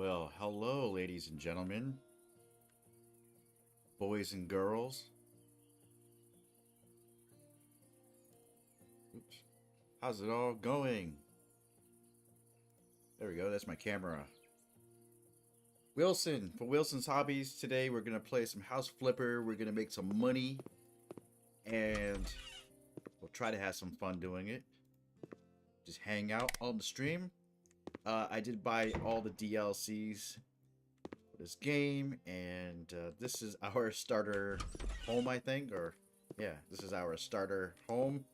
Well, hello, ladies and gentlemen, boys and girls. Oops. How's it all going? There we go. That's my camera. Wilson, for Wilson's Hobbies, today we're going to play some House Flipper. We're going to make some money, and we'll try to have some fun doing it. Just hang out on the stream. I did buy all the DLCs for this game, and this is our starter home, I think. Yeah, this is our starter home.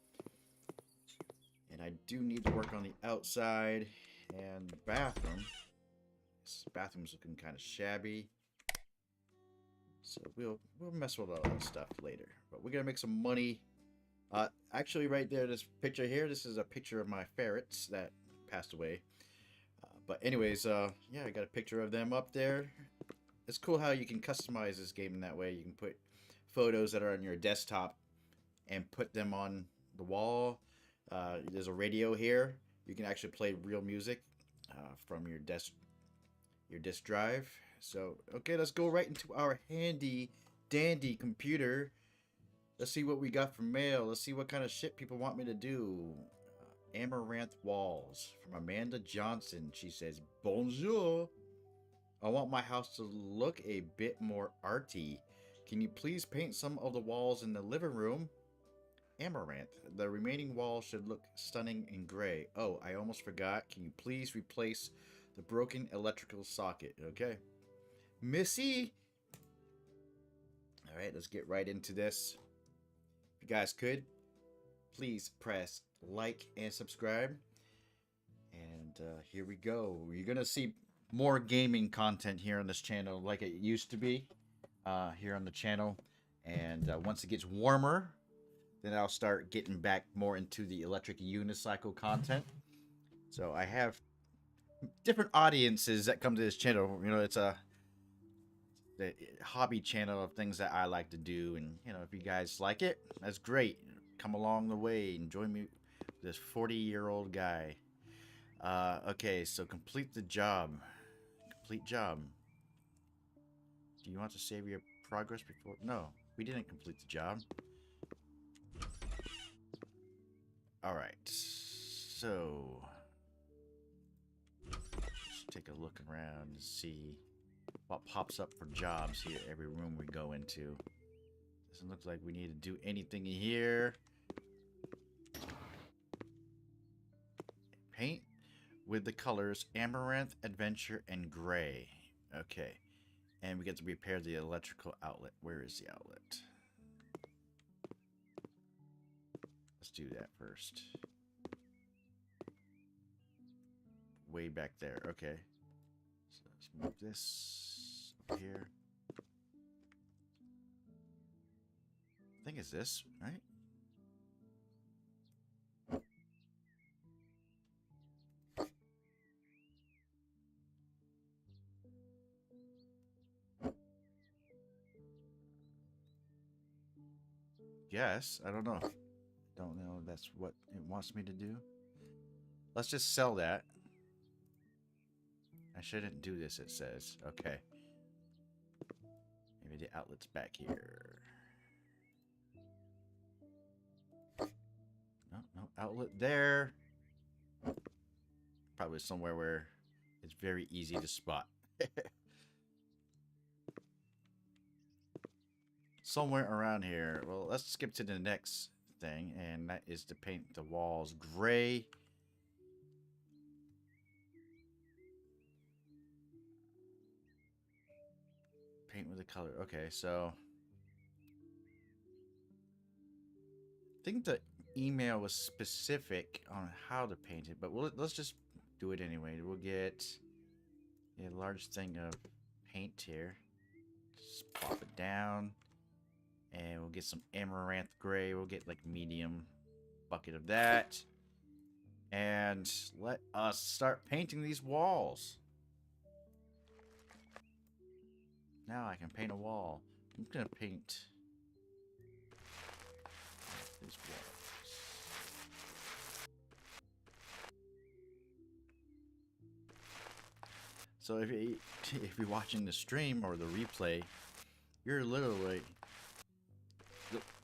And I do need to work on the outside and the bathroom. This bathroom's looking kind of shabby. So we'll mess with all that stuff later. But we're gonna make some money. Actually, right there, this picture here, this is a picture of my ferrets that passed away. But anyways, yeah, I got a picture of them up there. It's cool how you can customize this game in that way. You can put photos that are on your desktop and put them on the wall. There's a radio here. You can actually play real music from your disk drive. So, okay, let's go right into our handy dandy computer. Let's see what we got for mail. Let's see what kind of shit people want me to do. Amaranth Walls from Amanda Johnson. She says, Bonjour. I want my house to look a bit more arty. Can you please paint some of the walls in the living room? Amaranth. The remaining wall should look stunning in gray. Oh, I almost forgot. Can you please replace the broken electrical socket? Okay. Missy! Alright, let's get right into this. If you guys could, please press like and subscribe. And here we go. You're going to see more gaming content here on this channel like it used to be here on the channel. And once it gets warmer, then I'll start getting back more into the electric unicycle content. So I have different audiences that come to this channel. You know, it's a hobby channel of things that I like to do. And, you know, if you guys like it, that's great. Come along the way and join me, this 40-year-old guy. Okay, so complete the job. Complete job. Do you want to save your progress before? No, we didn't complete the job. Alright, so let's take a look around and see what pops up for jobs here every room we go into. Doesn't look like we need to do anything here. Paint with the colors Amaranth, Adventure, and Gray. Okay, and we get to repair the electrical outlet. Where is the outlet? Let's do that first. Way back there. Okay. So let's move this over here. I think it's this, right? Yes, I don't know. Don't know if that's what it wants me to do. Let's just sell that. I shouldn't do this, it says. Okay. Maybe the outlet's back here. No outlet there. Probably somewhere where it's very easy to spot. Somewhere around here. Well, let's skip to the next thing, and that is to paint the walls gray. Paint with the color. Okay, so I think the email was specific on how to paint it, but let's just do it anyway. We'll get a large thing of paint here. Just pop it down. And we'll get some Amaranth Gray. We'll get like medium bucket of that. And let us start painting these walls. Now I can paint a wall. I'm going to paint these walls. So if you're watching the stream or the replay, you're literally,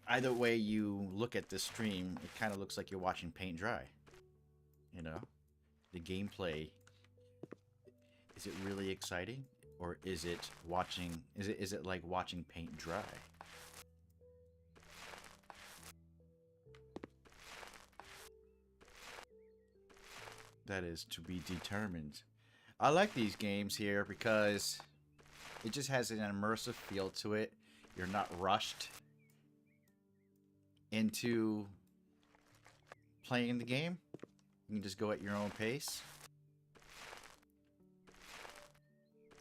either way you look at this stream, it kind of looks like you're watching paint dry. You know, the gameplay, is it really exciting, or is it like watching paint dry? That is to be determined. I like these games here because it just has an immersive feel to it. You're not rushed into playing the game. You can just go at your own pace.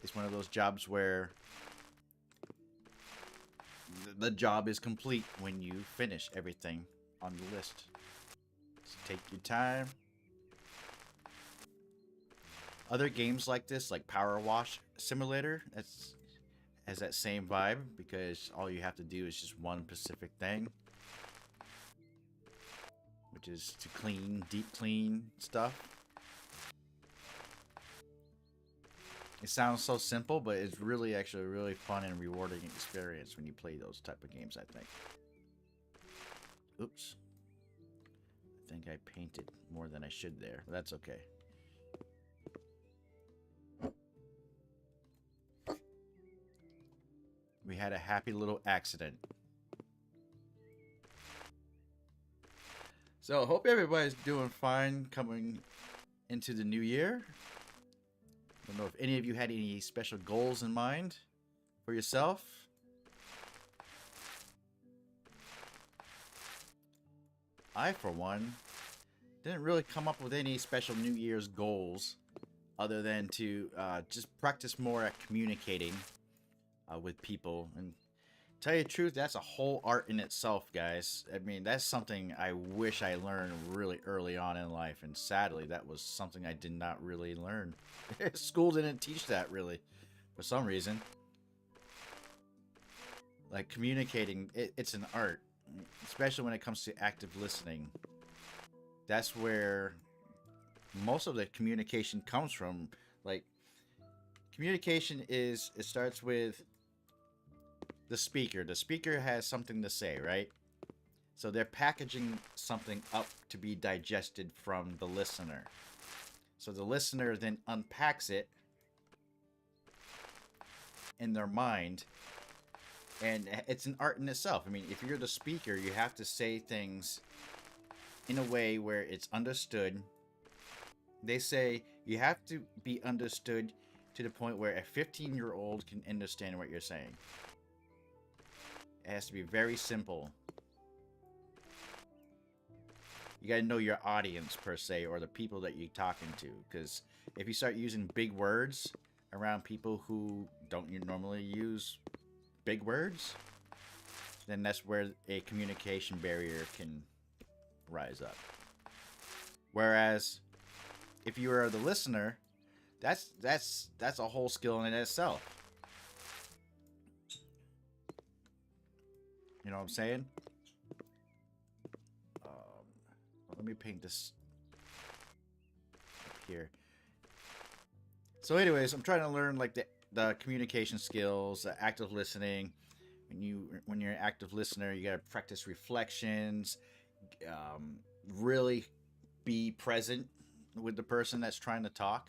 It's one of those jobs where the job is complete when you finish everything on the list. So take your time. Other games like this, like Power Wash Simulator, has that same vibe because all you have to do is just one specific thing, which is to clean, deep clean stuff. It sounds so simple, but it's really actually a really fun and rewarding experience when you play those type of games, I think. Oops. I think I painted more than I should there. But that's okay. We had a happy little accident. So, hope everybody's doing fine coming into the new year. I don't know if any of you had any special goals in mind for yourself. I, for one, didn't really come up with any special New Year's goals other than to just practice more at communicating with people. And tell you the truth, that's a whole art in itself, guys. I mean, that's something I wish I learned really early on in life, and sadly that was something I did not really learn. School didn't teach that really for some reason. Like communicating, it's an art, especially when it comes to active listening. That's where most of the communication comes from. Like, communication it starts with the speaker. The speaker has something to say, right? So they're packaging something up to be digested from the listener. So the listener then unpacks it in their mind, and it's an art in itself. I mean, if you're the speaker, you have to say things in a way where it's understood. They say you have to be understood to the point where a 15-year-old can understand what you're saying. It has to be very simple. You gotta know your audience, per se, or the people that you're talking to. Because if you start using big words around people who don't normally use big words, then that's where a communication barrier can rise up. Whereas, if you are the listener, that's a whole skill in itself. You know what I'm saying? Let me paint this up here. So anyways, I'm trying to learn like the communication skills, the active listening. When you're an active listener, you gotta practice reflections, really be present with the person that's trying to talk.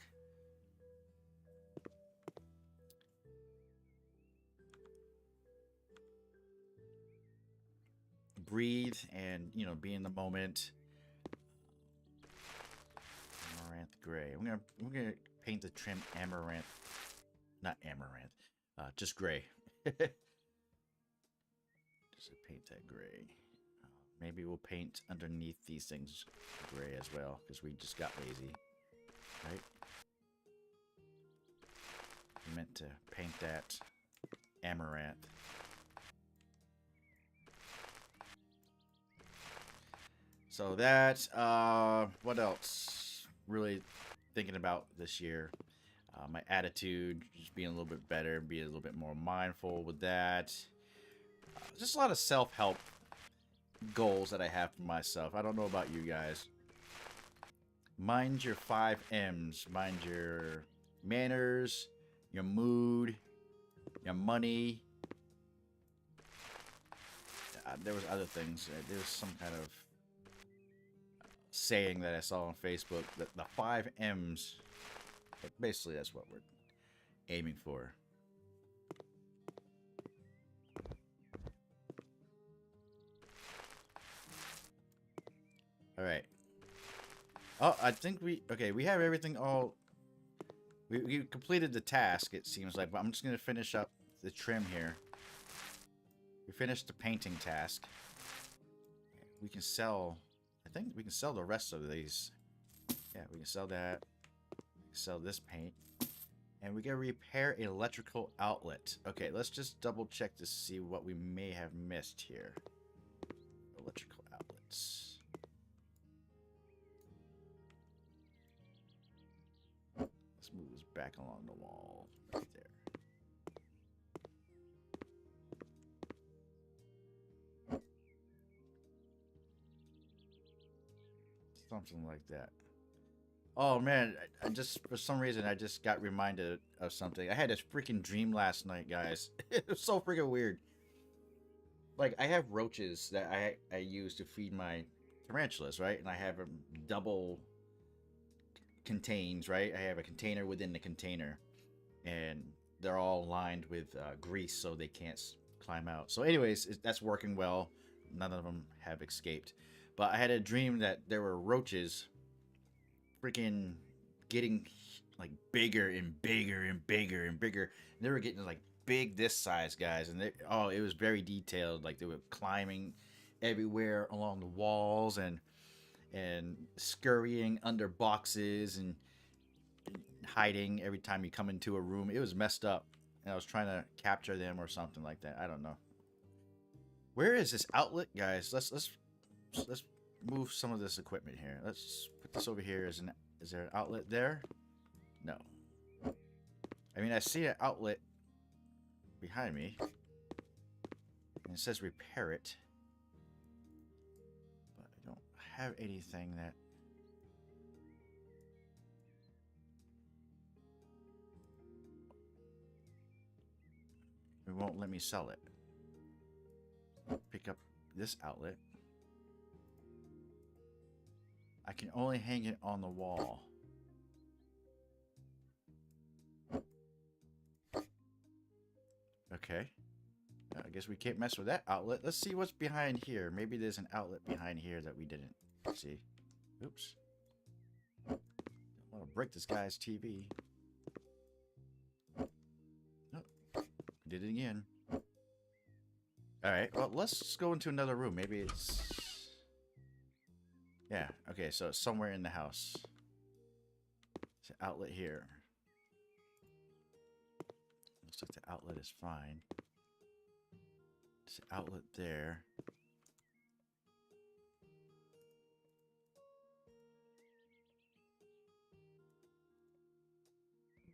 Breathe and, be in the moment. Amaranth gray. We're gonna paint the trim amaranth, not amaranth, just gray. Just paint that gray. Maybe we'll paint underneath these things gray as well, because we just got lazy, right? We meant to paint that amaranth. So that, what else? Really thinking about this year. My attitude, just being a little bit better, being a little bit more mindful with that. Just a lot of self-help goals that I have for myself. I don't know about you guys. Mind your 5 M's. Mind your manners, your mood, your money. There was other things. There was some kind of saying that I saw on Facebook that the 5 M's. But basically, that's what we're aiming for. All right. Oh, I think we have everything all. We completed the task. It seems like, but I'm just gonna finish up the trim here. We finished the painting task. We can sell. I think we can sell the rest of these. Yeah, we can sell that. We can sell this paint. And we can repair an electrical outlet. Okay, let's just double check to see what we may have missed here. Electrical outlets. Let's move this back along the wall. Right there. Something like that. Oh man, I just, for some reason, I just got reminded of something. I had this freaking dream last night, guys. It was so freaking weird. Like, I have roaches that I use to feed my tarantulas, right? And I have them double contains, right? I have a container within the container. And they're all lined with grease so they can't climb out. So anyways, that's working well. None of them have escaped. But I had a dream that there were roaches freaking getting like bigger and bigger and bigger and bigger. And they were getting like big this size, guys. And it was very detailed. Like they were climbing everywhere along the walls and scurrying under boxes and hiding every time you come into a room. It was messed up. And I was trying to capture them or something like that. I don't know. Where is this outlet, guys? Let's move some of this equipment here. Let's put this over here. Is there an outlet there? No. I mean, I see an outlet behind me. And it says repair it. But I don't have anything that... It won't let me sell it. Pick up this outlet. I can only hang it on the wall. Okay. I guess we can't mess with that outlet. Let's see what's behind here. Maybe there's an outlet behind here that we didn't see. Oops. I want to break this guy's TV. Oh, did it again. Alright, well, let's go into another room. Maybe it's... Yeah, okay, so it's somewhere in the house. It's an outlet here. Looks like the outlet is fine. There's an outlet there.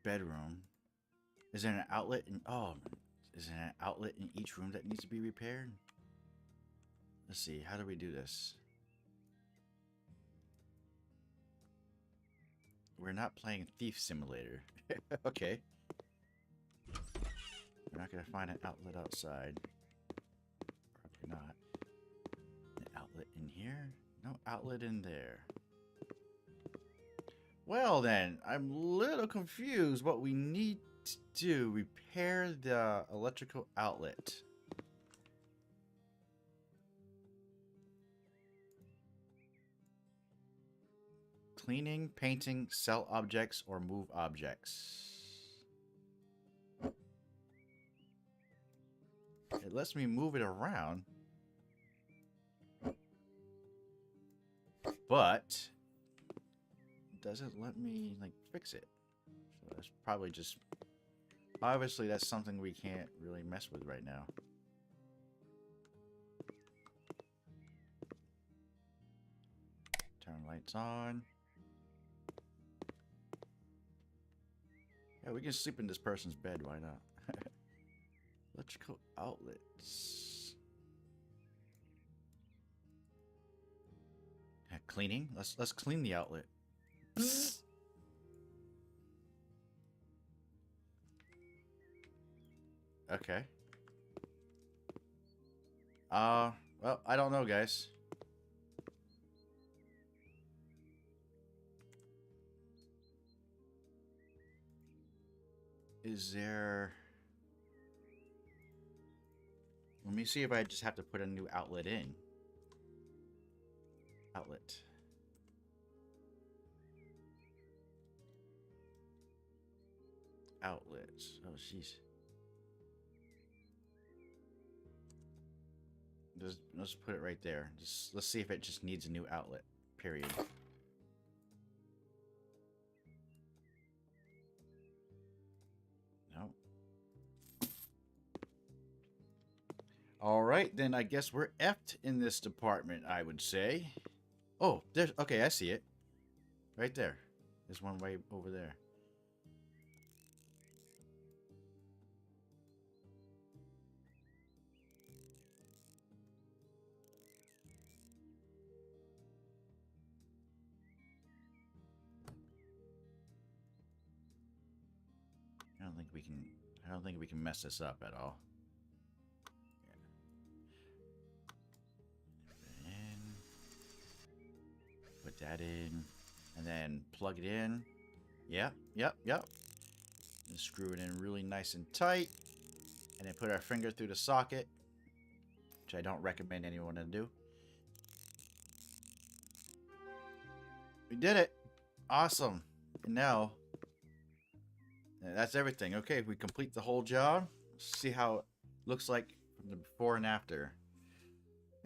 Bedroom. Is there an outlet in... Oh, is there an outlet in each room that needs to be repaired? Let's see, how do we do this? We're not playing Thief Simulator. Okay. We're not going to find an outlet outside. Probably not. An outlet in here? No outlet in there. Well then, I'm a little confused what we need to do. Repair the electrical outlet. Cleaning, painting, sell objects, or move objects. It lets me move it around. But doesn't let me like fix it. So that's probably just... Obviously that's something we can't really mess with right now. Turn lights on. Yeah, we can sleep in this person's bed, why not? Electrical outlets. Yeah, cleaning. Let's clean the outlet. Okay. Well, I don't know, guys. Is there... Let me see if I just have to put a new outlet in. Outlet. Outlets. Oh, jeez. Let's put it right there. Just let's see if it just needs a new outlet. Period. No. All right, then I guess we're effed in this department, I would say. Oh, there's... Okay, I see it. Right there. There's one way over there. I don't think we can mess this up at all. And put that in, and then plug it in. Yep. And screw it in really nice and tight, and then put our finger through the socket, which I don't recommend anyone to do. We did it. Awesome. And now that's everything. Okay, we complete the whole job. See how it looks like from the before and after.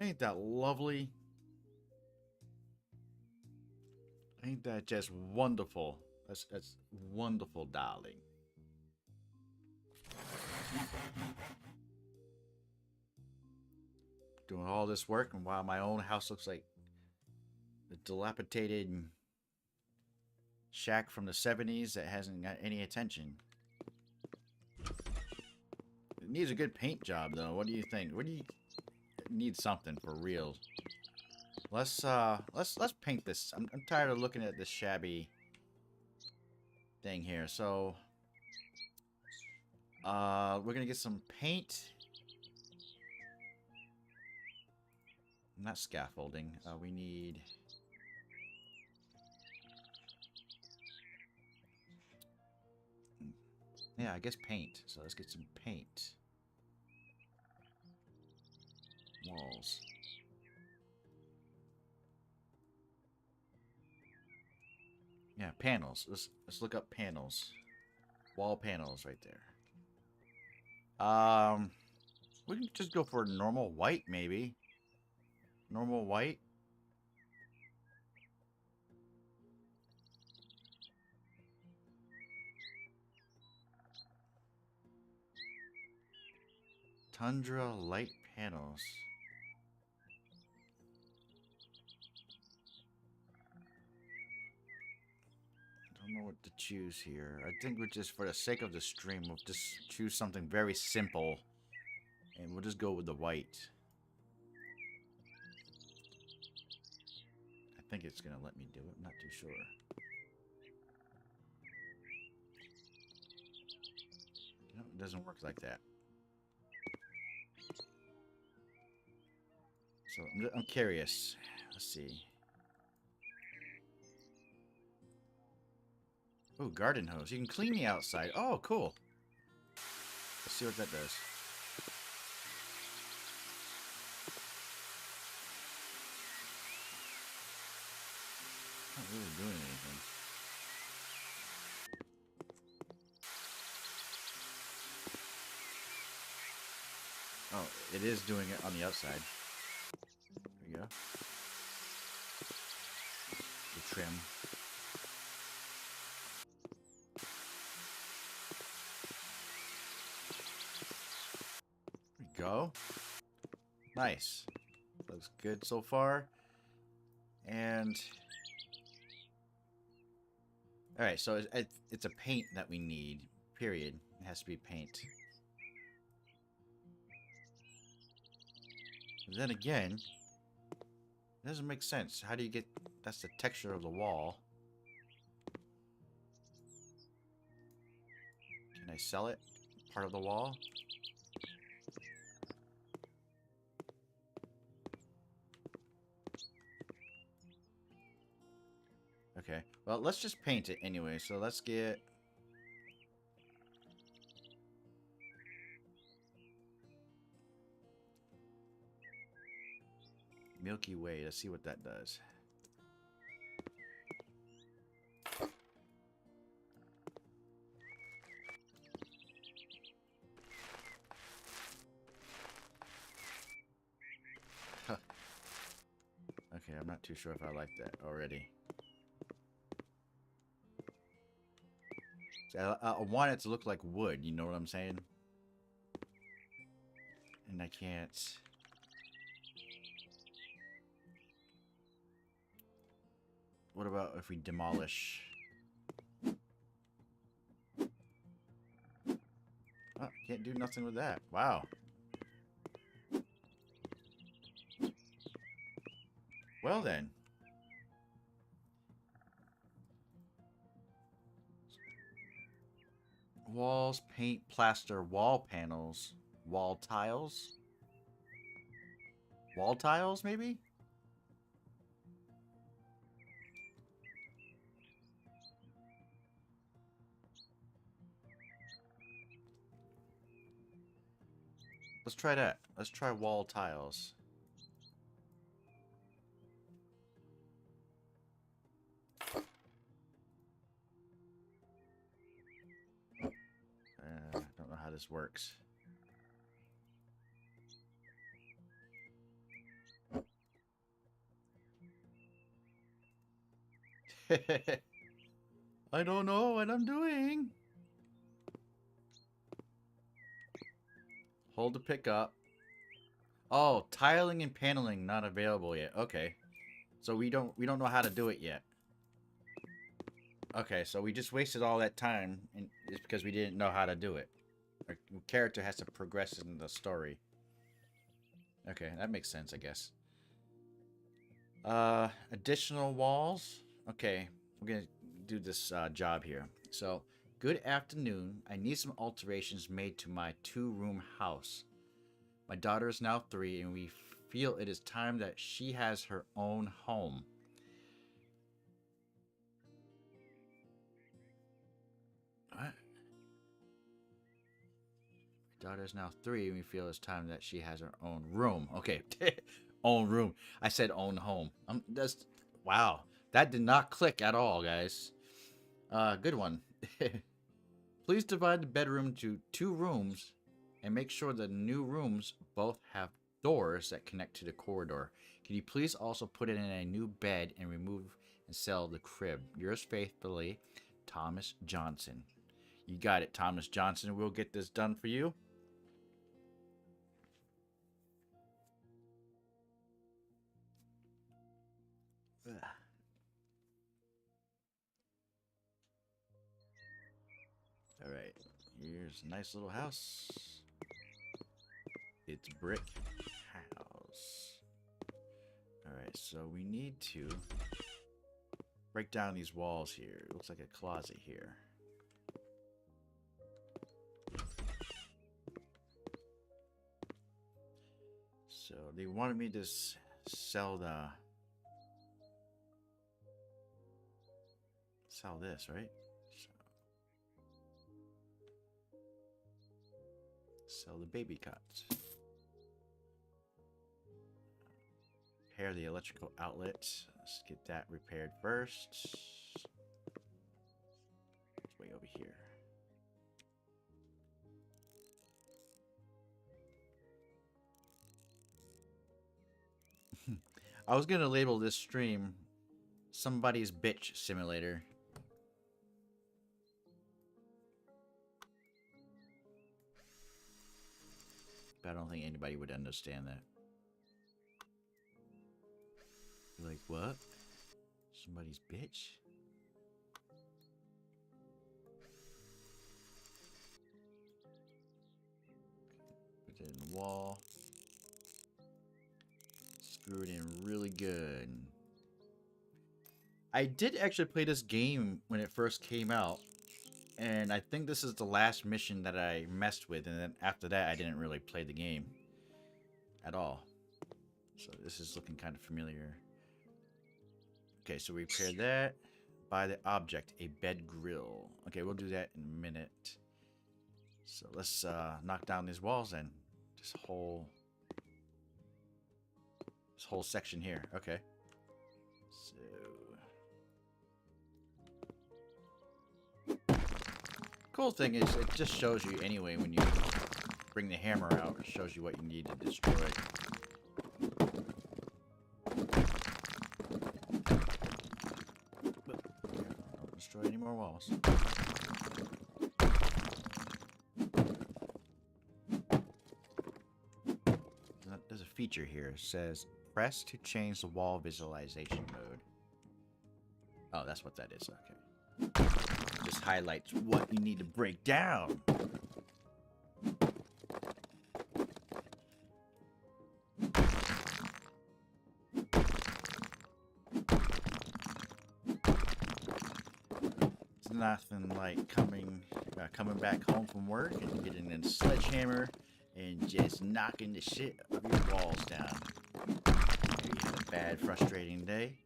Ain't that lovely? Ain't that just wonderful? That's wonderful, darling. Doing all this work, and while my own house looks like a dilapidated shack from the 70s that hasn't got any attention. It needs a good paint job, though. What do you think? What do you... It needs something for real. Let's paint this. I'm tired of looking at this shabby thing here. So we're gonna get some paint. Not scaffolding. We need... Yeah, I guess paint. So let's get some paint. Walls. Yeah, panels. Let's look up panels. Wall panels right there. We can just go for normal white, maybe. Normal white. Tundra light panels. I don't know what to choose here. I think we're just, for the sake of the stream, we'll just choose something very simple. And we'll just go with the white. I think it's going to let me do it. I'm not too sure. No, it doesn't work like that. So I'm curious. Let's see. Oh, garden hose. You can clean the outside. Oh, cool. Let's see what that does. Not really doing anything. Oh, it is doing it on the outside. There we go. The trim. There we go. Nice. Looks good so far. And... Alright, so it's a paint that we need. Period. It has to be paint. But then again, it doesn't make sense. How do you get... That's the texture of the wall. Can I sell it? Part of the wall? Okay. Well, let's just paint it anyway. So let's get... Milky Way. Let's see what that does. Okay, I'm not too sure if I like that already. So I want it to look like wood, you know what I'm saying? And I can't... What about if we demolish? Oh, can't do nothing with that. Wow. Well then. Walls, paint, plaster, wall panels, wall tiles. Wall tiles, maybe? Let's try that. Let's try wall tiles. I don't know how this works. I don't know what I'm doing. Hold to pick up. Oh, tiling and paneling not available yet. Okay. So we don't know how to do it yet. Okay, so we just wasted all that time and it's because we didn't know how to do it. Our character has to progress in the story. Okay, that makes sense, I guess. Additional walls. Okay, we're gonna do this job here. So, good afternoon. I need some alterations made to my 2-room house. My daughter is now 3, and we feel it is time that she has her own home. What? My daughter is now 3, and we feel it's time that she has her own room. Okay, own room. I said own home. That's wow. That did not click at all, guys. Good one. Please divide the bedroom into 2 rooms and make sure the new rooms both have doors that connect to the corridor. Can you please also put it in a new bed and remove and sell the crib? Yours faithfully, Thomas Johnson. You got it, Thomas Johnson. We'll get this done for you. Ugh. All right, here's a nice little house. It's brick house. All right, so we need to break down these walls here. It looks like a closet here. So they wanted me to sell this, right? Sell the baby cots. Repair the electrical outlet. Let's get that repaired first. It's way over here. I was gonna label this stream Somebody's Bitch Simulator. But I don't think anybody would understand that. Like, what? Somebody's bitch? Put it in the wall. Screw it in really good. I did actually play this game when it first came out. And I think this is the last mission that I messed with. And then after that, I didn't really play the game at all. So this is looking kind of familiar. Okay, so we repaired that. Buy the object, a bed grill. Okay, we'll do that in a minute. So let's knock down these walls then. This whole section here. Okay. So cool thing is it just shows you anyway when you bring the hammer out. It shows you what you need to destroy. Don't destroy any more walls. There's a feature here. It says press to change the wall visualization mode. Oh, that's what that is. Okay. Just highlights what you need to break down. It's nothing like coming back home from work and getting a sledgehammer and just knocking the shit of your walls down. Maybe you had a bad, frustrating day.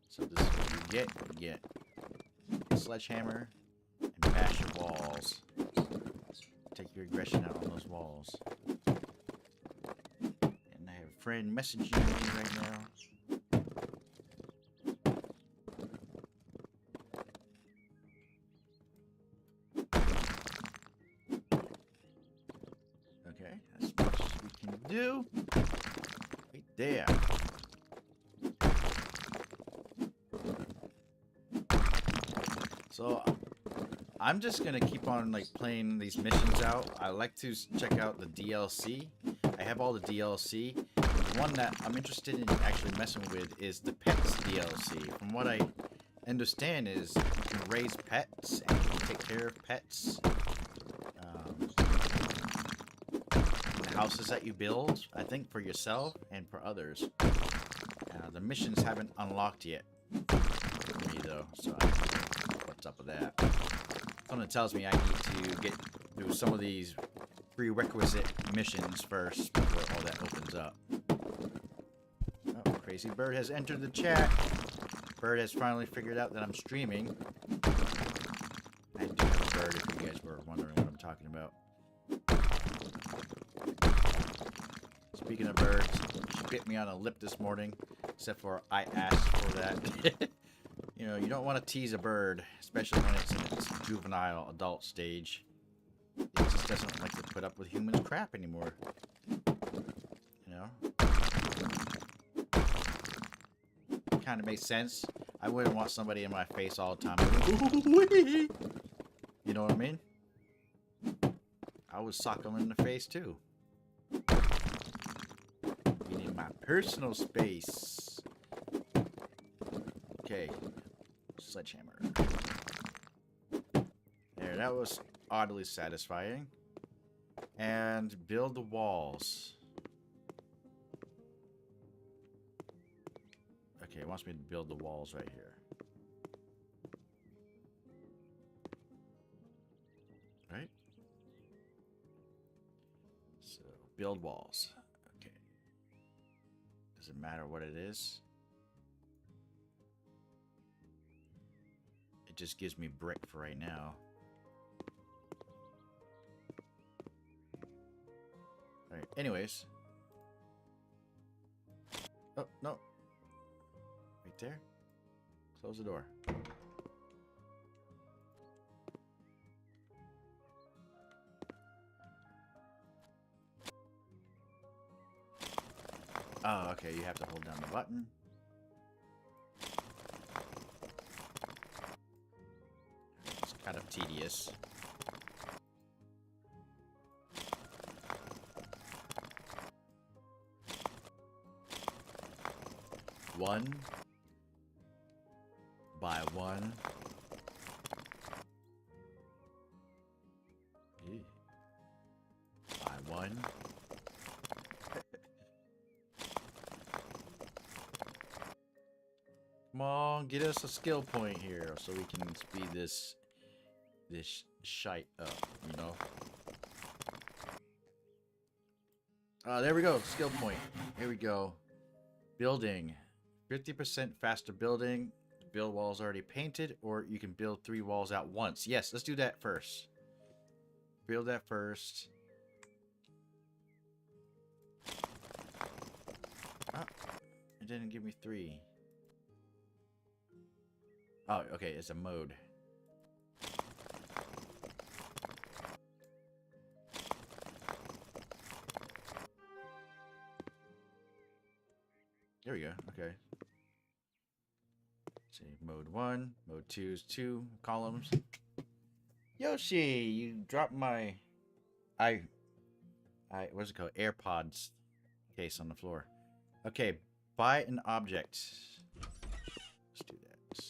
So this is what you get. You get a sledgehammer and bash your walls. Take your aggression out on those walls. And I have a friend messaging me right now. Okay, that's as much as we can do. Right there. So I'm just gonna keep on like playing these missions out. I like to check out the DLC. I have all the DLC. The one that I'm interested in actually messing with is the Pets DLC. From what I understand is you can raise pets and you can take care of pets. The houses that you build, I think for yourself and for others. The missions haven't unlocked yet for me though, so I don't know what's up with that. Something tells me I need to get through some of these prerequisite missions first before all that opens up. Oh, Crazy Bird has entered the chat. Bird has finally figured out that I'm streaming. I do have a bird if you guys were wondering what I'm talking about. Speaking of birds, she bit me on a lip this morning, except for I asked for that. You know, you don't want to tease a bird, especially when it's in its juvenile adult stage. It just doesn't like to put up with humans' crap anymore. You know? Kind of makes sense. I wouldn't want somebody in my face all the time. You know what I mean? I would sock them in the face too. Getting my personal space. Okay. Sledgehammer. There, that was oddly satisfying. And build the walls. Okay, it wants me to build the walls right here. Right? So, build walls. Okay. Does it matter what it is? It just gives me brick for right now. Alright, anyways. Oh, no. Right there. Close the door. Oh, okay, you have to hold down the button. It's kind of tedious. One by one. By one. Come on, get us a skill point here so we can speed this shite up, you know? There we go, skill point. Here we go. Building. 50% faster building. build walls already painted, or you can build 3 walls at once. Yes, let's do that first. Build that first. Oh, it didn't give me 3. Oh, okay, it's a mode. There we go. Okay. Let's see, mode 1, mode 2 is 2 columns. Yoshi, you dropped my what's it called? AirPods case on the floor. Okay, buy an object. Let's do that.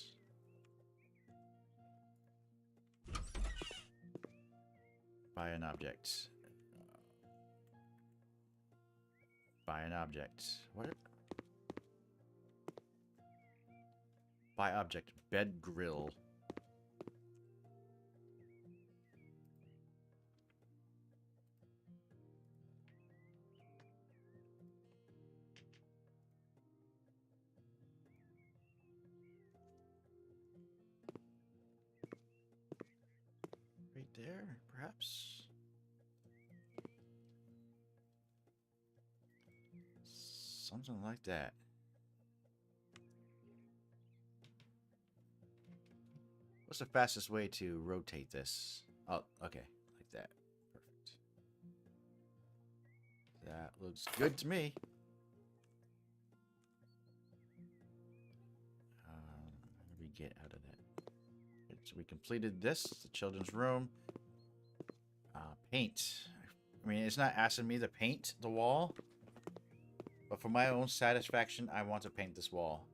Buy an object. Buy an object. What? Buy object. Bed grill. Right there, perhaps? Something like that. What's the fastest way to rotate this? Oh, okay. Like that. Perfect. That looks good to me. What do we get out of that? So we completed this, the children's room. Paint. I mean, it's not asking me to paint the wall, but for my own satisfaction, I want to paint this wall.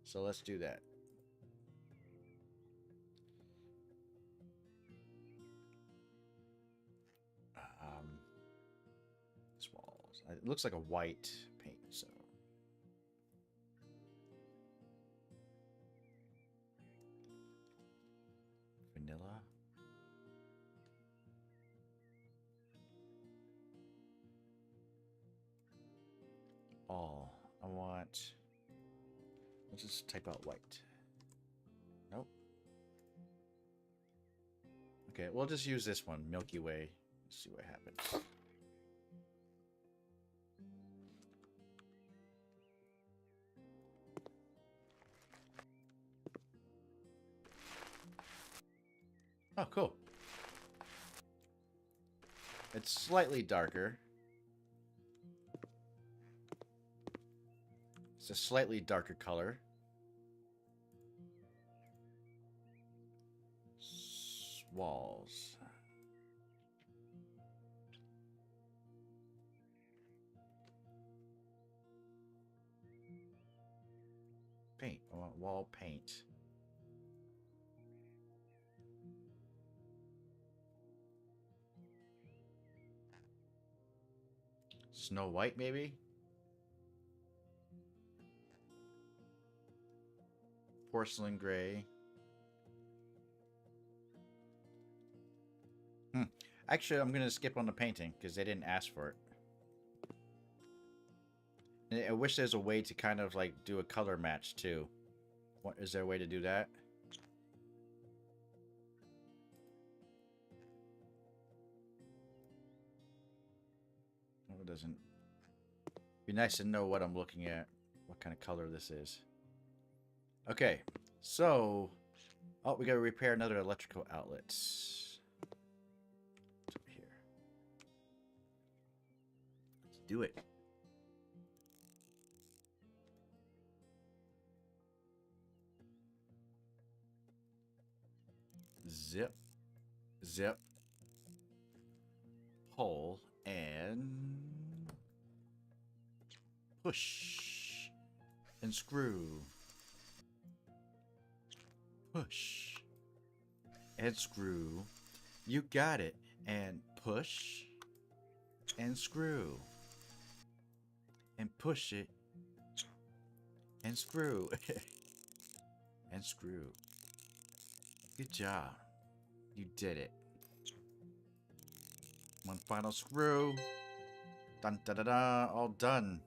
So let's do that. This walls. It looks like a white paint, so. Vanilla. All. I want. Let's just type out white. Nope. Okay, we'll just use this one, Milky Way. Let's see what happens. Oh, cool. It's slightly darker. It's a slightly darker color. Walls. Paint. I want wall paint. Snow White, maybe? Porcelain gray. Actually, I'm going to skip on the painting because they didn't ask for it. And I wish there's a way to kind of like do a color match too. What is there a way to do that? Oh, it doesn't. Be nice to know what I'm looking at. What kind of color this is. Okay, so oh, we got to repair another electrical outlet. It's over here. Let's do it. Zip, zip, pull, and push, and screw. Push, and screw. You got it. And push, and screw. And push it, and screw. And screw. Good job. You did it. One final screw. Dun da da da. All done.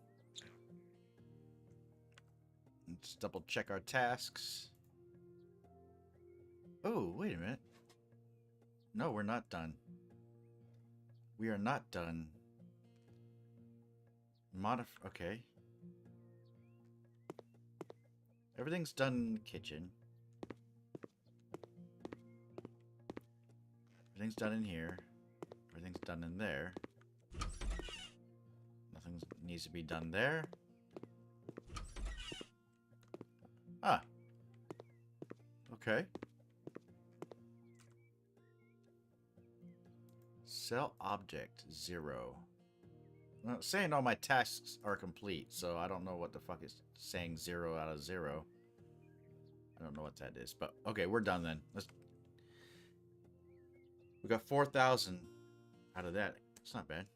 Let's double check our tasks. Oh, wait a minute. No, we're not done. We are not done. Okay. Everything's done in the kitchen. Everything's done in here. Everything's done in there. Nothing needs to be done there. Ah. Okay. Sell object 0. Well, it's saying all my tasks are complete, so I don't know what the fuck is saying 0 out of 0. I don't know what that is, but okay, we're done then. We got 4,000 out of that. It's not bad.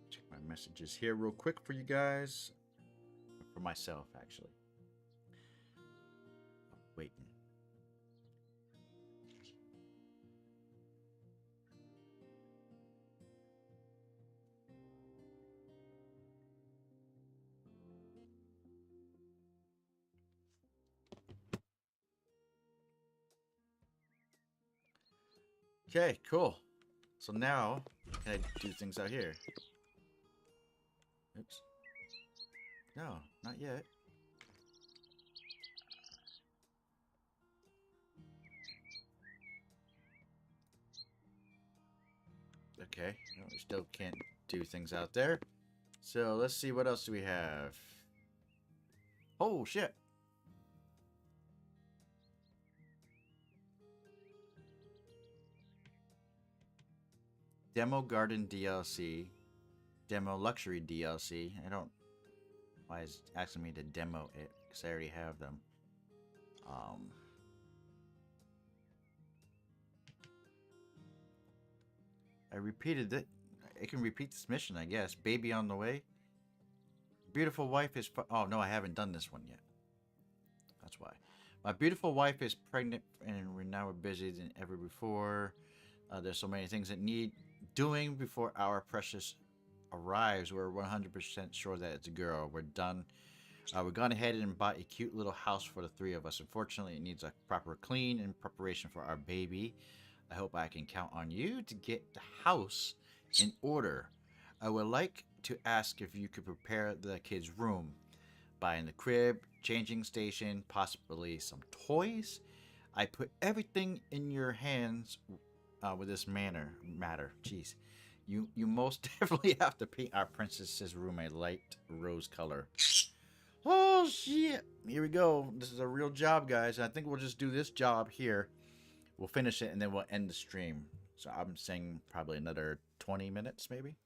Check my messages here real quick for you guys. For myself, actually. Waiting. Okay, cool. So now, can I do things out here? Oops. No, not yet. Okay, no, we still can't do things out there. So let's see, what else do we have? Oh, shit. Demo Garden DLC. Demo Luxury DLC. I don't... Why is it asking me to demo it? Because I already have them. I repeated it. It can repeat this mission, I guess. Baby on the way. Beautiful wife is... Oh, no, I haven't done this one yet. That's why. My beautiful wife is pregnant, and we're busier than ever before. There's so many things that need doing before our precious arrives. We're 100% sure that it's a girl. We're done. We've gone ahead and bought a cute little house for the 3 of us. Unfortunately, it needs a proper clean in preparation for our baby. I hope I can count on you to get the house in order. I would like to ask if you could prepare the kids' room, buying the crib, changing station, possibly some toys. I put everything in your hands with this matter. Jeez. You most definitely have to paint our princess's room a light rose color. Oh, shit. Here we go. This is a real job, guys. I think we'll just do this job here. We'll finish it, and then we'll end the stream. So I'm saying probably another 20 minutes, maybe.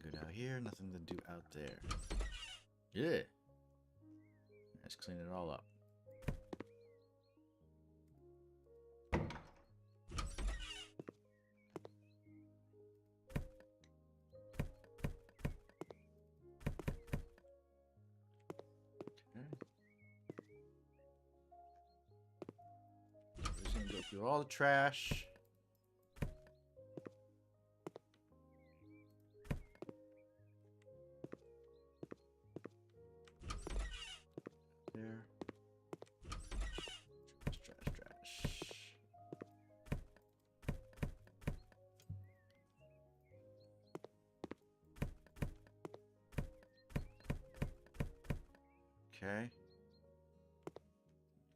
Good out here. Nothing to do out there. Yeah. Let's clean it all up. Through all the trash. There. Trash. Okay.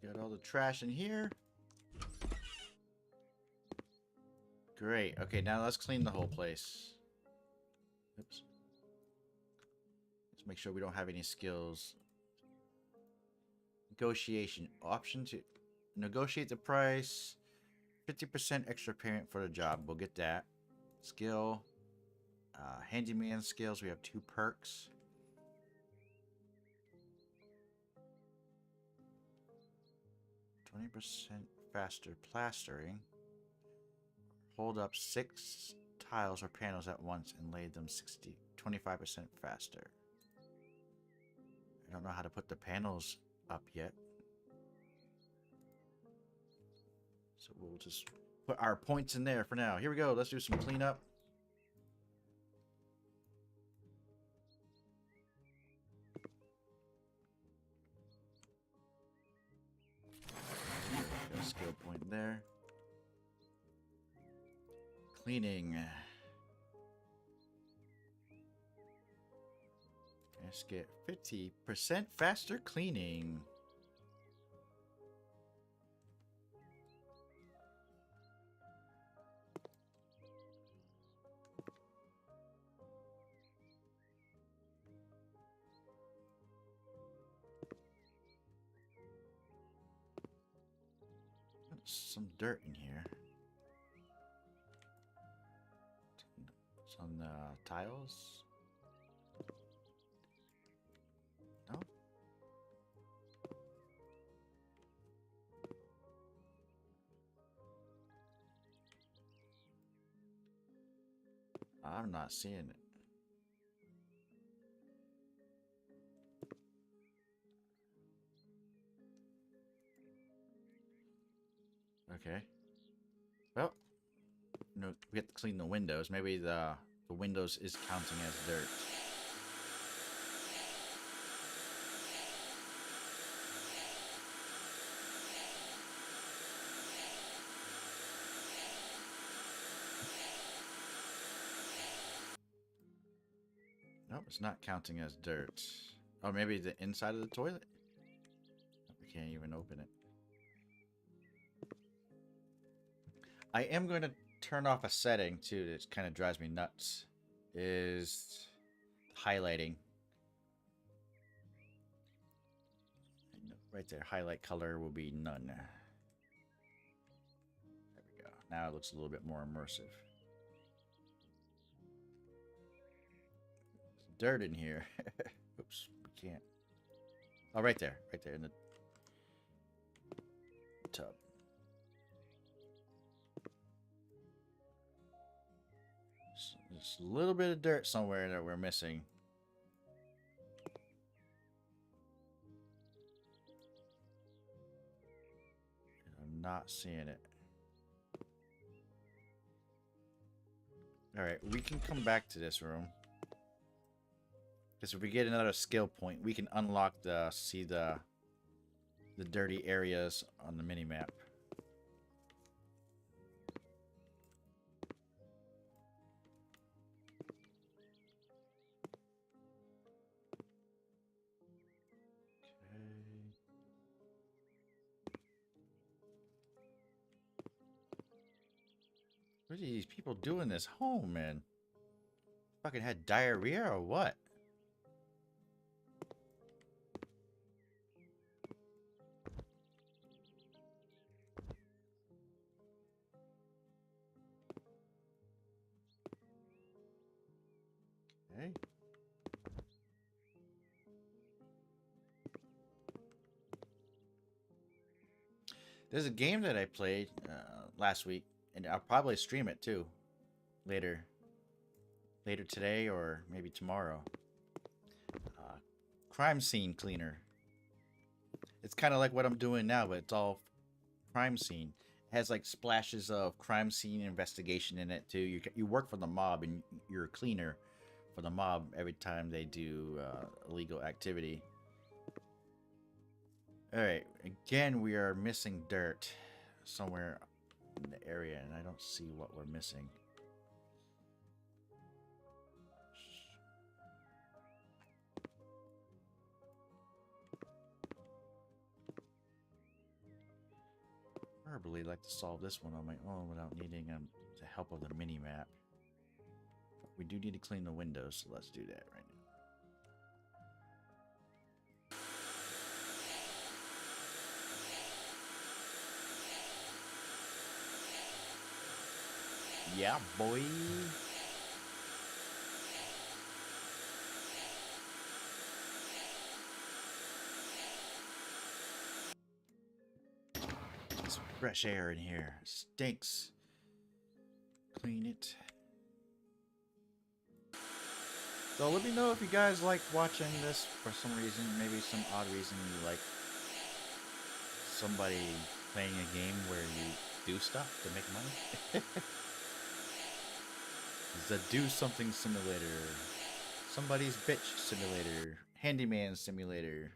Got all the trash in here. Great. Okay, now let's clean the whole place. Oops. Let's make sure we don't have any skills. Negotiation. Option to negotiate the price. 50% extra payment for the job. We'll get that. Skill. Handyman skills. We have 2 perks. %20 faster plastering. Hold up 6 tiles or panels at once and lay them 25% faster. I don't know how to put the panels up yet. So we'll just put our points in there for now. Here we go. Let's do some cleanup. Got a skill point there. Cleaning. Let's get 50% faster cleaning. Some dirt in here. It's on the tiles. No? I'm not seeing it. Okay. Well, no, we have to clean the windows. Maybe the windows is counting as dirt. Nope, it's not counting as dirt. Or maybe the inside of the toilet? We can't even open it. I am going to turn off a setting too that kind of drives me nuts. Is highlighting. Right there, highlight color will be none. There we go. Now it looks a little bit more immersive. There's dirt in here. Oops, we can't. Oh, right there in the tub. Just a little bit of dirt somewhere that we're missing. I'm not seeing it. Alright, we can come back to this room. Because if we get another skill point, we can unlock the dirty areas on the mini-map. What are these people doing this home, man? Fucking had diarrhea or what? Okay. There's a game that I played last week. And I'll probably stream it too. Later today or maybe tomorrow. Crime scene cleaner. It's kind of like what I'm doing now, but it's all crime scene. It has like splashes of crime scene investigation in it too. You work for the mob and you're a cleaner for the mob every time they do illegal activity. Alright, again we are missing dirt somewhere in the area, and I don't see what we're missing. I probably like to solve this one on my own without needing the help of the mini-map. We do need to clean the windows, so let's do that right now. Yeah, boy. It's fresh air in here. Stinks. Clean it. So let me know if you guys like watching this for some reason. Maybe some odd reason you like somebody playing a game where you do stuff to make money. It's a do something simulator. Somebody's bitch simulator. Handyman simulator.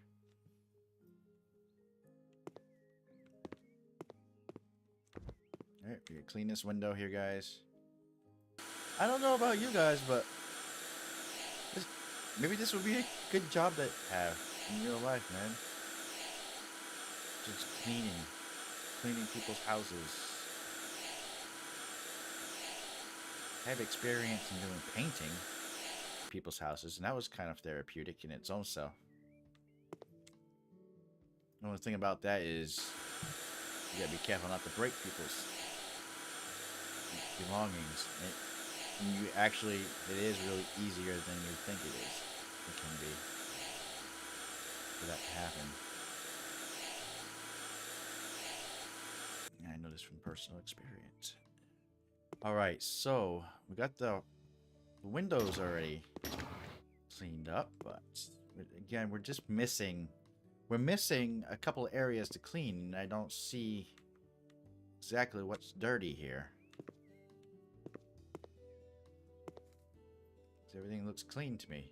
Alright, we're gonna clean this window here, guys. I don't know about you guys, but maybe this would be a good job to have in real life, man. Just cleaning people's houses. I have experience in doing painting people's houses, and that was kind of therapeutic in its own self. The only thing about that is you gotta be careful not to break people's belongings. And you actually, it is really easier than you think it is. It can be for that to happen. And I know this from personal experience. Alright, so we got the windows already cleaned up, but again, we're just missing a couple areas to clean, and I don't see exactly what's dirty here. Everything looks clean to me.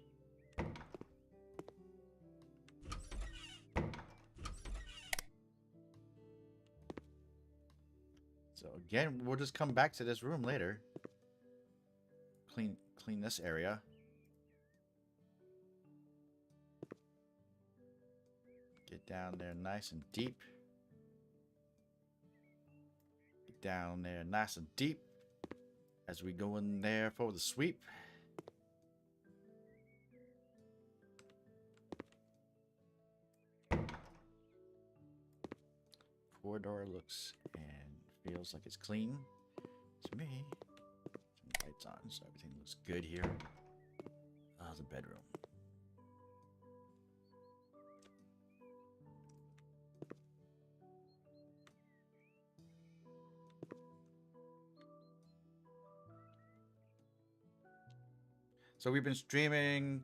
So again, we'll just come back to this room later. Clean this area. Get down there nice and deep. Get down there nice and deep as we go in there for the sweep. Corridor looks and feels like it's clean to me. Some lights on, so everything looks good here. Ah, the bedroom. So we've been streaming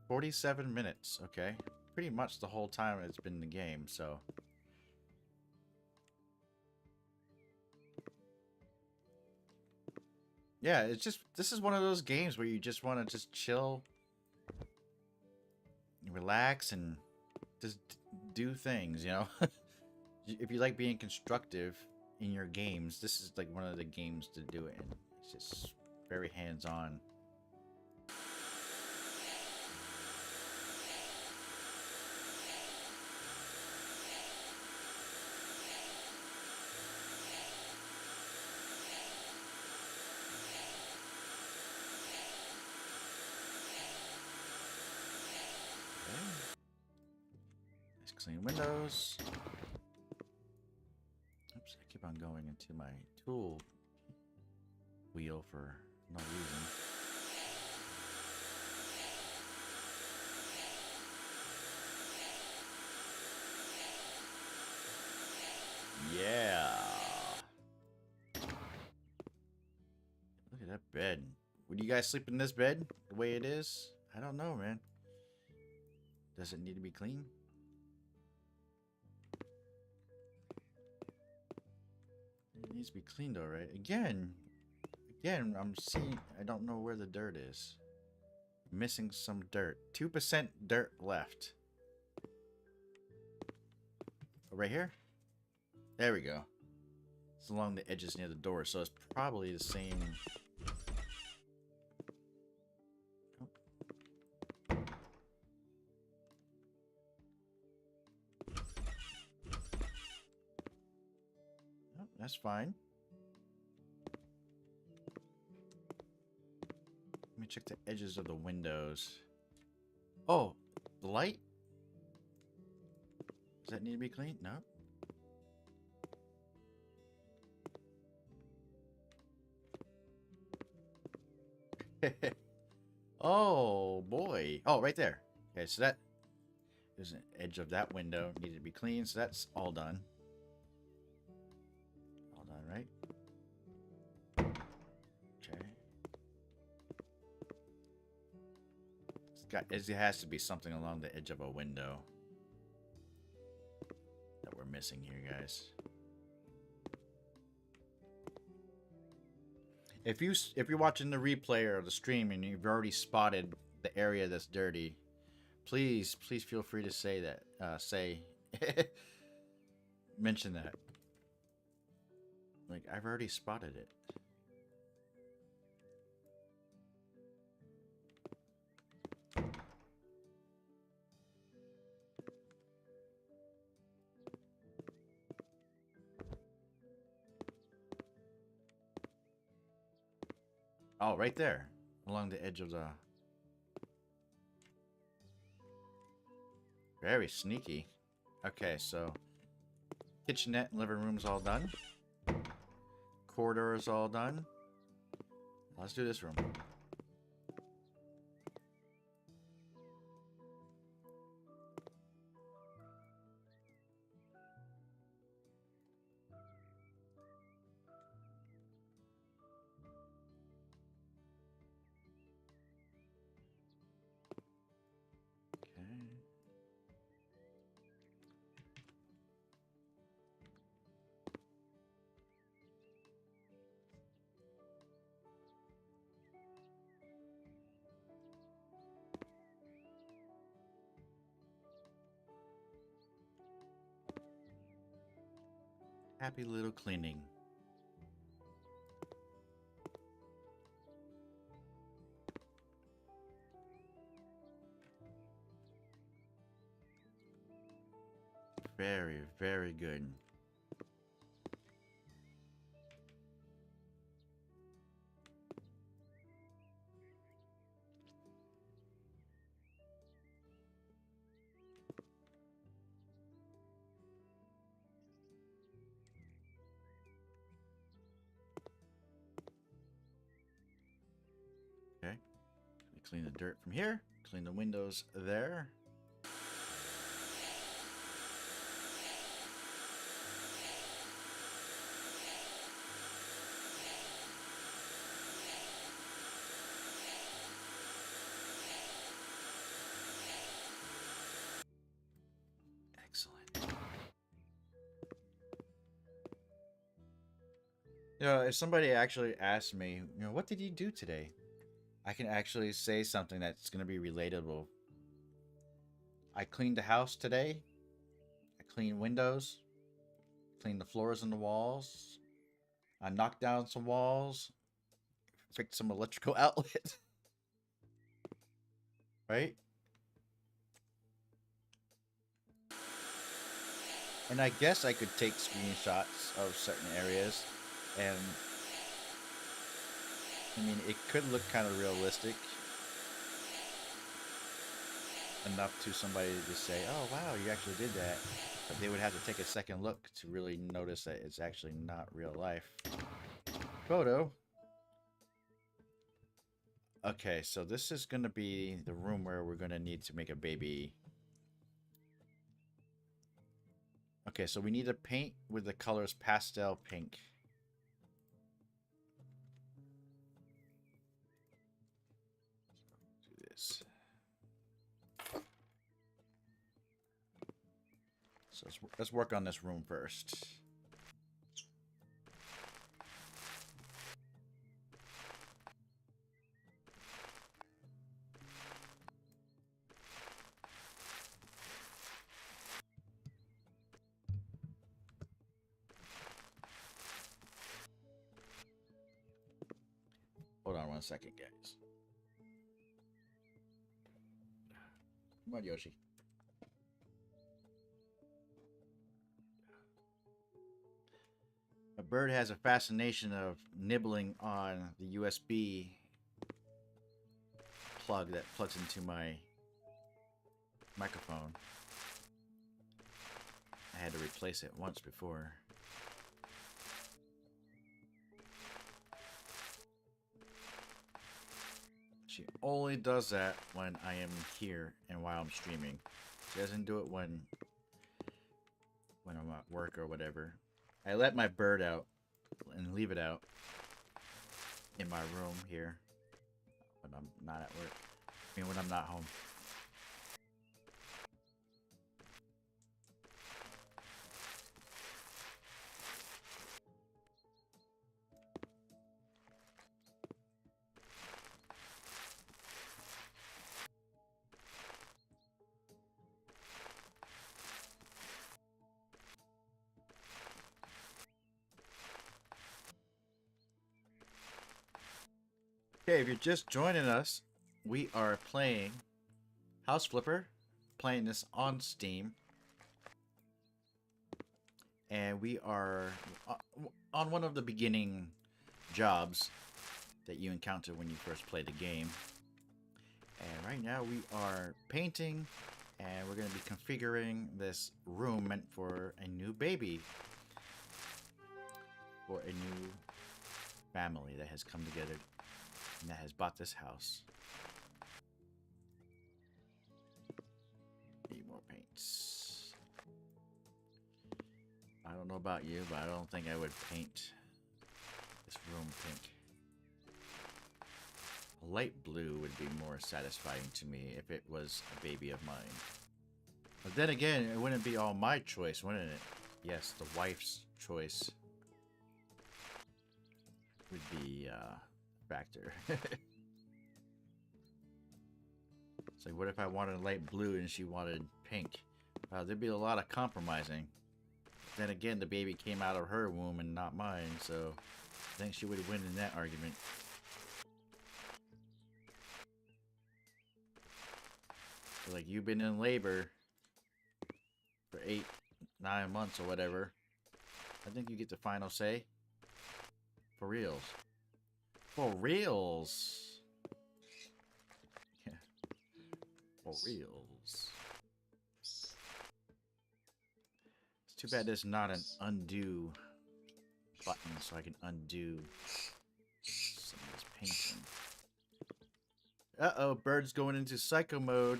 47 minutes, okay? Pretty much the whole time it's been the game, so... Yeah, it's just, this is one of those games where you just want to just chill, relax, and just do things, you know? If you like being constructive in your games, this is like one of the games to do it in. It's just very hands-on. Clean windows. Oops, I keep on going into my tool wheel for no reason. Yeah. Look at that bed. Would you guys sleep in this bed the way it is? I don't know, man. Does it need to be clean? It needs to be cleaned, all right. Again, I'm seeing. I don't know where the dirt is. Missing some dirt. 2% dirt left. Oh, right here. There we go. It's along the edges near the door, so it's probably the same. Oh, that's fine. Let me check the edges of the windows. Oh, the light? Does that need to be cleaned? No. Oh boy. Oh, right there. Okay, so that there's an edge of that window needed to be cleaned, so that's all done. All done, right? Okay. It has to be something along the edge of a window that we're missing here, guys. If you're watching the replay or the stream and you've already spotted the area that's dirty, please feel free to say that. Mention that. Like, I've already spotted it. Oh, right there. Along the edge of the... Very sneaky. Okay, so... kitchenette and living room's all done. Corridor is all done. Let's do this room. Okay. Happy little cleaning. Very, very good. Okay. Clean the dirt from here. Clean the windows there. Excellent. You know, if somebody actually asked me, you know, what did you do today? I can actually say something that's going to be relatable. I cleaned the house today. I cleaned windows. Cleaned the floors and the walls. I knocked down some walls. Fixed some electrical outlet. Right? And I guess I could take screenshots of certain areas. And I mean, it could look kind of realistic enough to somebody to say, oh, wow, you actually did that. But they would have to take a second look to really notice that it's actually not real life. Photo. Okay, so this is going to be the room where we're going to need to make a baby. Okay, so we need to paint with the colors pastel pink. Do this. So let's work on this room first. Hold on 1 second, guys. Come on, Yoshi. A bird has a fascination of nibbling on the USB plug that plugs into my microphone. I had to replace it once before. She only does that when I am here and while I'm streaming. She doesn't do it when I'm at work or whatever. I let my bird out and leave it out in my room here when I'm not at work. I mean, when I'm not home. Okay, if you're just joining us, we are playing House Flipper, playing this on Steam, and we are on one of the beginning jobs that you encounter when you first play the game. And right now we are painting, and we're going to be configuring this room meant for a new baby, for a new family that has come together and that has bought this house. Need more paints. I don't know about you, but I don't think I would paint this room pink. A light blue would be more satisfying to me if it was a baby of mine. But then again, it wouldn't be all my choice, wouldn't it? Yes, the wife's choice would be a factor. It's like, what if I wanted light blue and she wanted pink? There'd be a lot of compromising. Then again, the baby came out of her womb and not mine, so I think she would win in that argument. So, like, you've been in labor for 8-9 months or whatever. I think you get the final say. For reals. For reals. Yeah. For reals. It's too bad there's not an undo button so I can undo some of this painting. Uh-oh, bird's going into psycho mode.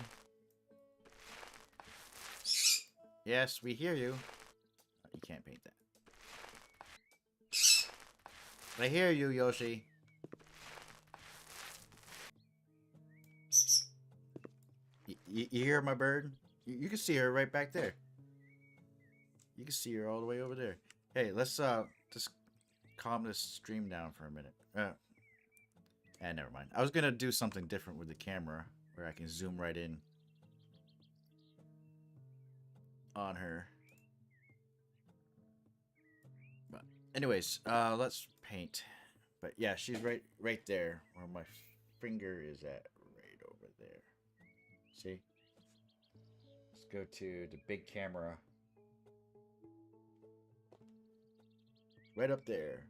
Yes, we hear you. Oh, you can't paint that. I hear you, Yoshi. You hear my bird? You can see her right back there. You can see her all the way over there. Hey, let's just calm this stream down for a minute. Never mind. I was gonna do something different with the camera where I can zoom right in on her. But anyways, let's paint. But yeah, she's right there where my finger is at, right over there. See? Let's go to the big camera. Right up there.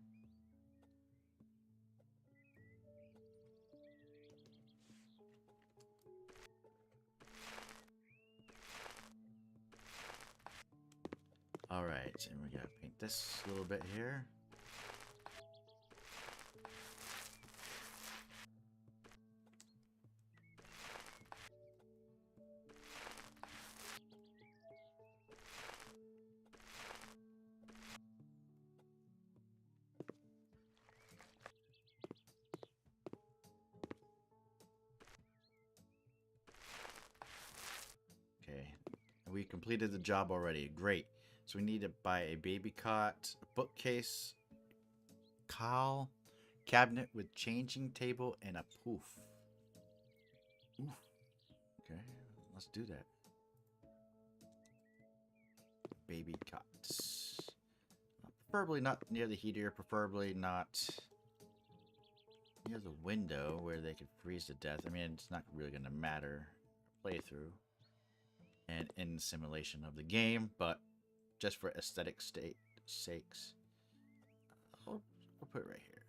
Alright, and we gotta paint this a little bit here. Okay, we completed the job already. Great. So we need to buy a baby cot, a bookcase, cowl, cabinet with changing table, and a poof. Oof. Okay, let's do that. Baby cots. Preferably not near the heater, preferably not near the window where they could freeze to death. I mean, it's not really going to matter playthrough and in simulation of the game, but just for aesthetic sakes, I'll put it right here.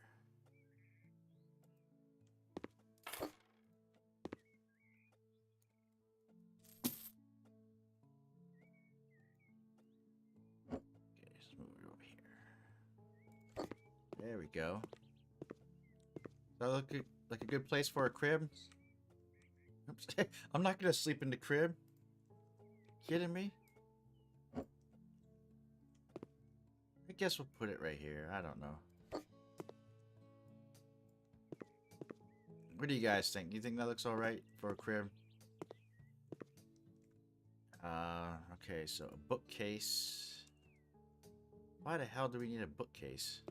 Okay, let's move it over here. There we go. Does that look like a good place for a crib? Oops. I'm not gonna sleep in the crib. Kidding me? I guess we'll put it right here. I don't know. What do you guys think? Do you think that looks alright for a crib? Okay, so a bookcase. Why the hell do we need a bookcase?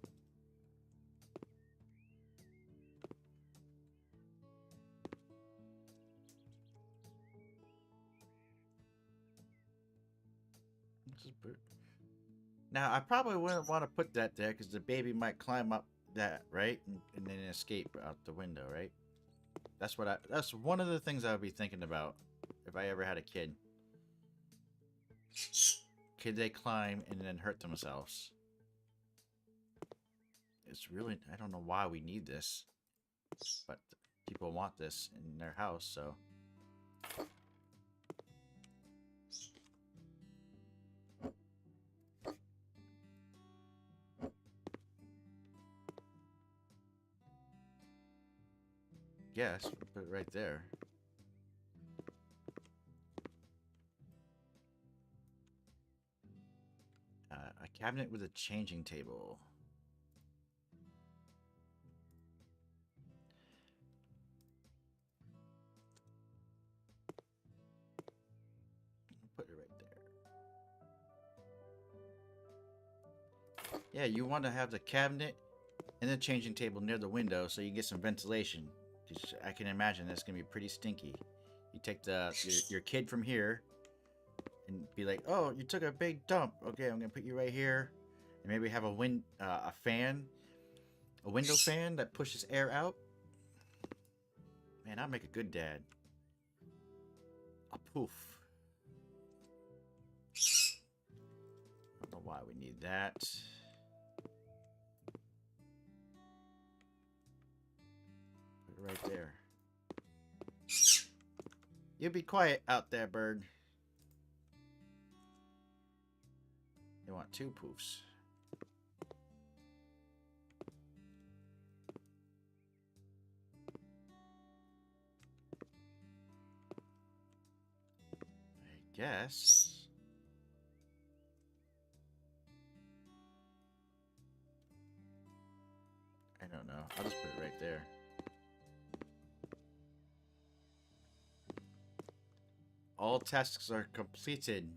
Now, I probably wouldn't want to put that there because the baby might climb up that, right? And then escape out the window, right? That's one of the things I would be thinking about if I ever had a kid. Could they climb and then hurt themselves? It's really, I don't know why we need this, but people want this in their house, so. Yes, we'll put it right there. A cabinet with a changing table. Put it right there. Yeah, you want to have the cabinet and the changing table near the window so you can get some ventilation. Because I can imagine that's going to be pretty stinky. You take your kid from here and be like, oh, you took a big dump. Okay, I'm going to put you right here. And maybe have a window fan that pushes air out. Man, I'll make a good dad. A poof. I don't know why we need that. Put it right there. You be quiet out there, bird. You want 2 poofs. I guess. I don't know. I'll just put it right there. All tasks are completed.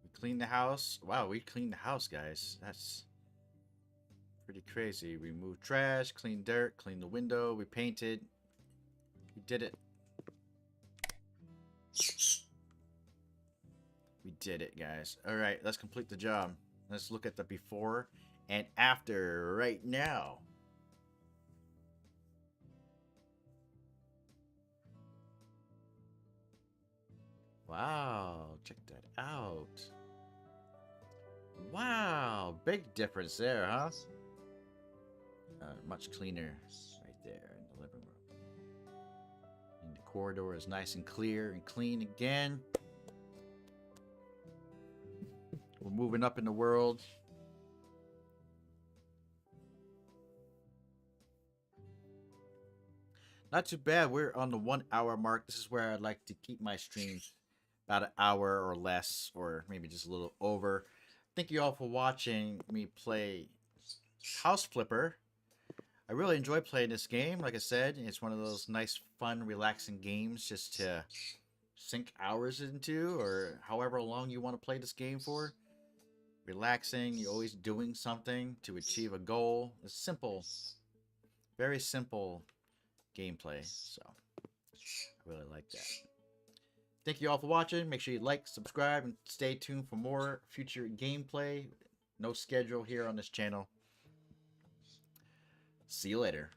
We cleaned the house. Wow, we cleaned the house, guys. That's pretty crazy. We moved trash, cleaned dirt, cleaned the window, we painted. We did it. We did it, guys. Alright, let's complete the job. Let's look at the before and after right now. Wow, check that out. Wow, big difference there, huh? Much cleaner right there in the living room. And the corridor is nice and clear and clean again. We're moving up in the world. Not too bad. We're on the 1 hour mark. This is where I'd like to keep my streams about an hour or less, or maybe just a little over. Thank you all for watching me play House Flipper. I really enjoy playing this game. Like I said, it's one of those nice, fun, relaxing games just to sink hours into, or however long you want to play this game for. Relaxing, you're always doing something to achieve a goal. It's simple, very simple gameplay, so I really like that. Thank you all for watching. Make sure you like, subscribe, and stay tuned for more future gameplay. No schedule here on this channel. See you later.